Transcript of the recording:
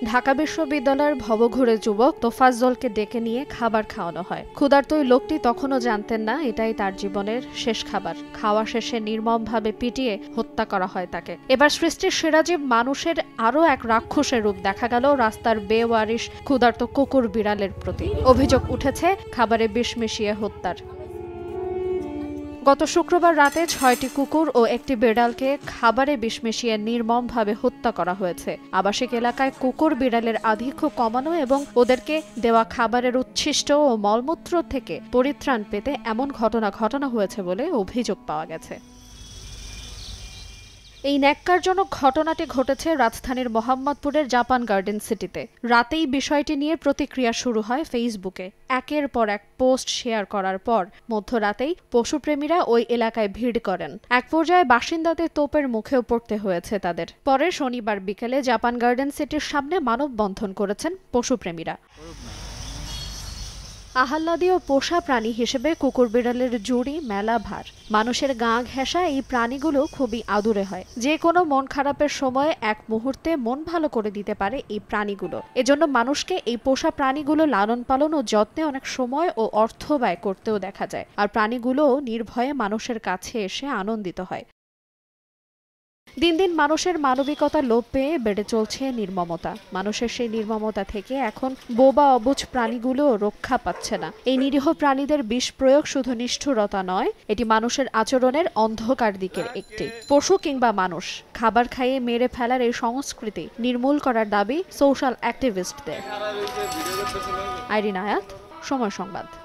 ঢাকা বিশ্ববিদ্যালয়ের ভবঘুরে যুবক তোফাজ্জলকে ডেকে নিয়ে খাবার খাওয়ানো হয়। ক্ষুধার্ত ওই লোকটি তখনও জানতেন না এটাই তার জীবনের শেষ খাবার। খাওয়া শেষে নির্মমভাবে পিটিয়ে হত্যা করা হয় তাকে। এবার সৃষ্টির সেরাজীব মানুষের আরও এক রাক্ষসের রূপ দেখা গেল রাস্তার বেওয়ারিশ ক্ষুধার্ত কুকুর বিড়ালের প্রতি। অভিযোগ উঠেছে খাবারে বিষ মিশিয়ে হত্যার। গত শুক্রবার রাতে ৬টি কুকুর ও একটি বিড়ালকে খাবারে বিষ মিশিয়ে নির্মমভাবে হত্যা করা হয়েছে। আবাসিক এলাকায় কুকুর বিড়ালের আধিক্য কমানো এবং ওদেরকে দেওয়া খাবারের উচ্ছিষ্ট ও মলমূত্র থেকে পরিত্রাণ পেতে এমন ঘটনা হয়েছে বলে অভিযোগ পাওয়া গেছে। এই ন্যাক্কারজনক ঘটনাটি ঘটেছে রাজধানীর মোহাম্মদপুরের জাপান গার্ডেন সিটিতে। রাতেই বিষয়টি নিয়ে প্রতিক্রিয়া শুরু হয় ফেসবুকে। একের পর এক পোস্ট শেয়ার করার পর মধ্যরাতেই পশুপ্রেমীরা ওই এলাকায় ভিড় করেন। এক পর্যায়ে বাসিন্দাদের তোপের মুখেও পড়তে হয়েছে তাদের। পরে শনিবার বিকেলে জাপান গার্ডেন সিটির সামনে মানববন্ধন করেছেন পশুপ্রেমীরা। আহ্লাদী ও পোষা প্রাণী হিসেবে কুকুর বিড়ালের জুড়ি মেলা ভার। মানুষের গা ঘেঁষা এই প্রাণীগুলো খুবই আদুরে হয়। যে কোনো মন খারাপের সময় এক মুহূর্তে মন ভালো করে দিতে পারে এই প্রাণীগুলো। এজন্য মানুষকে এই পোষা প্রাণীগুলো লালন পালন ও যত্নে অনেক সময় ও অর্থ ব্যয় করতেও দেখা যায়। আর প্রাণীগুলোও নির্ভয়ে মানুষের কাছে এসে আনন্দিত হয়। দিন দিন মানুষের মানবিকতা লোপ পেয়ে বেড়ে চলছে নির্মমতা। মানুষের সেই নির্মমতা থেকে এখন বোবা অবুঝ প্রাণীগুলো রক্ষা পাচ্ছে না। এই নিরীহ প্রাণীদের বিষ প্রয়োগ শুধু নিষ্ঠুরতা নয়, এটি মানুষের আচরণের অন্ধকার দিকের একটি। পশু কিংবা মানুষ খাবার খাইয়ে মেরে ফেলার এই সংস্কৃতি নির্মূল করার দাবি সোশ্যাল অ্যাক্টিভিস্টদের। আইরিন আয়াত, সময় সংবাদ।